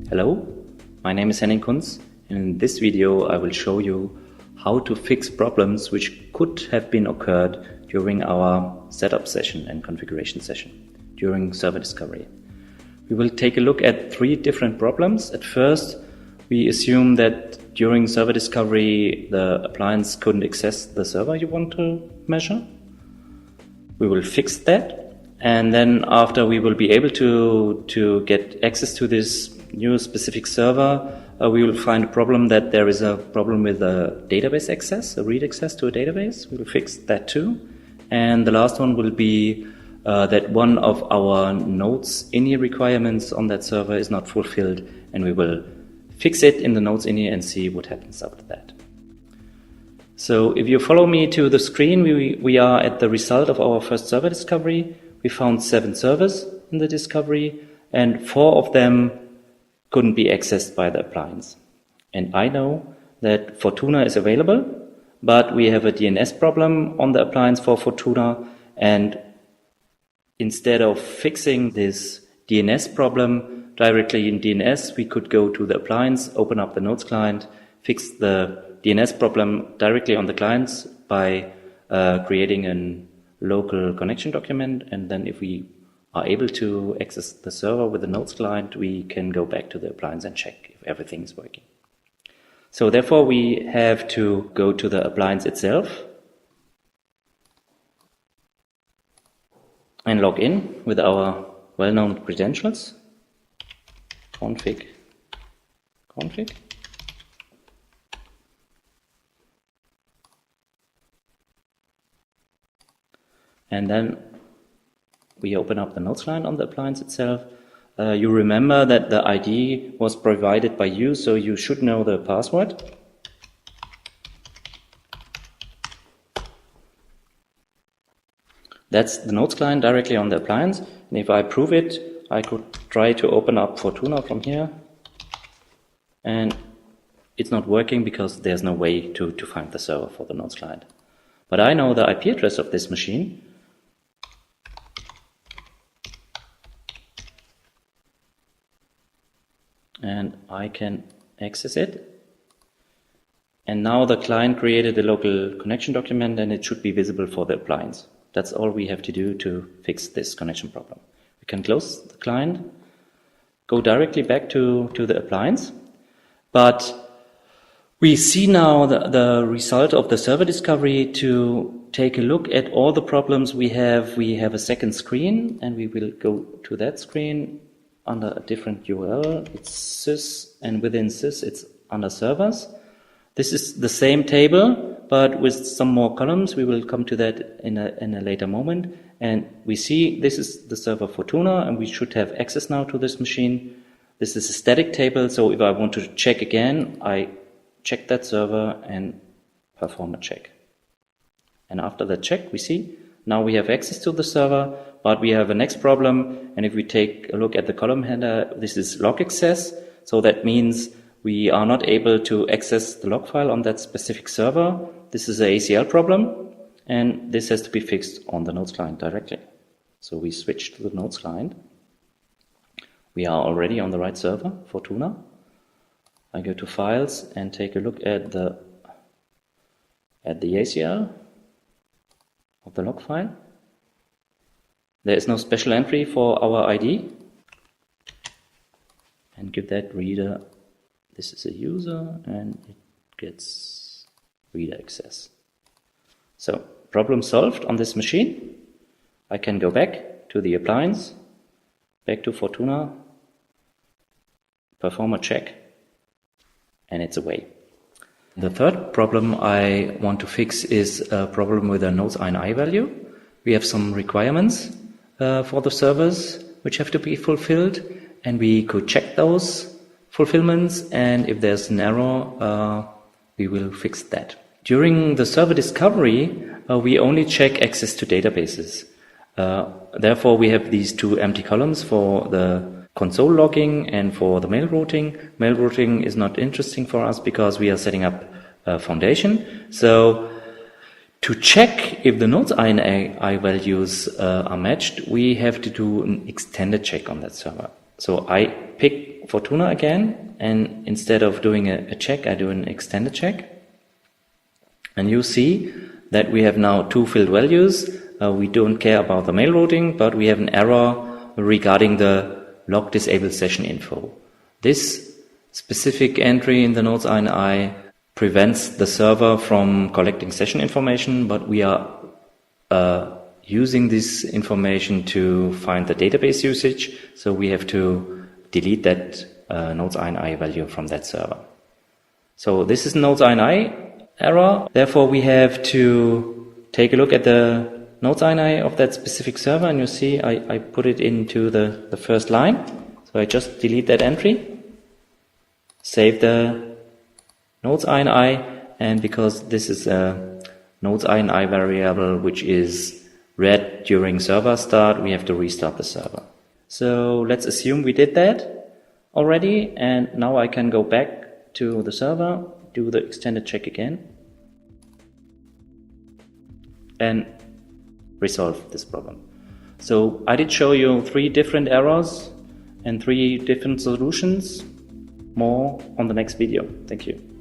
Hello, my name is Henning Kunz, and in this video I will show you how to fix problems which could have been occurred during our setup session and configuration session during server discovery. We will take a look at three different problems. At first, we assume that during server discovery the appliance couldn't access the server you want to measure. We will fix that, and then after we will be able to get access to this new specific server, we will find a problem that there is a problem with a database access, a read access to a database. We will fix that too. And the last one will be that one of our notes.ini requirements on that server is not fulfilled, and we will fix it in the notes.ini and see what happens after that. So if you follow me to the screen, we are at the result of our first server discovery. We found 7 servers in the discovery, and 4 of them couldn't be accessed by the appliance. And I know that Fortuna is available, but we have a DNS problem on the appliance for Fortuna, and instead of fixing this DNS problem directly in DNS, we could go to the appliance, open up the Notes client, fix the DNS problem directly on the clients by creating a local connection document, and then if we are able to access the server with the Notes client, we can go back to the appliance and check if everything is working. So therefore we have to go to the appliance itself and log in with our well-known credentials, config. And then we open up the Notes client on the appliance itself. You remember that the ID was provided by you, so you should know the password. That's the Notes client directly on the appliance. And if I prove it, I could try to open up Fortuna from here. And it's not working because there's no way to find the server for the Notes client. But I know the IP address of this machine. And I can access it. And now the client created a local connection document, and it should be visible for the appliance. That's all we have to do to fix this connection problem. We can close the client, go directly back to the appliance, but we see now the result of the server discovery. To take a look at all the problems we have a second screen, and we will go to that screen under a different URL. It's sys, and within sys it's under servers. This is the same table, but with some more columns. We will come to that in a later moment. And we see this is the server Fortuna, and we should have access now to this machine. This is a static table, so if I want to check again, I check that server and perform a check. And after the check, we see now we have access to the server, but we have a next problem. And if we take a look at the column header, this is log access. So that means we are not able to access the log file on that specific server. This is an ACL problem, and this has to be fixed on the Notes client directly. So we switch to the Notes client. We are already on the right server, Fortuna. I go to Files and take a look at the ACL of the log file. There is no special entry for our ID. And give that reader, this is a user, and it gets reader access. So, problem solved on this machine. I can go back to the appliance, back to Fortuna, perform a check, and it's away. The third problem I want to fix is a problem with a notes.ini value. We have some requirements for the servers which have to be fulfilled, and we could check those fulfillments, and if there's an error, we will fix that. During the server discovery, we only check access to databases. Therefore, we have these 2 empty columns for the console logging and for the mail routing. Mail routing is not interesting for us because we are setting up a foundation. So to check if the notes.ini values are matched, we have to do an extended check on that server. So I pick Fortuna again, and instead of doing a check, I do an extended check. And you see that we have now two filled values. We don't care about the mail routing, but we have an error regarding the log disabled session info. This specific entry in the notes.ini prevents the server from collecting session information, but we are using this information to find the database usage, so we have to delete that notes.ini value from that server. So this is notes.ini error. Therefore, we have to take a look at the notes.ini of that specific server, and you see I put it into the first line. So I just delete that entry, save the notes.ini, and because this is a notes.ini variable which is read during server start, we have to restart the server. So let's assume we did that already, and now I can go back to the server, do the extended check again, and resolve this problem. So I did show you 3 different errors and 3 different solutions. More on the next video. Thank you.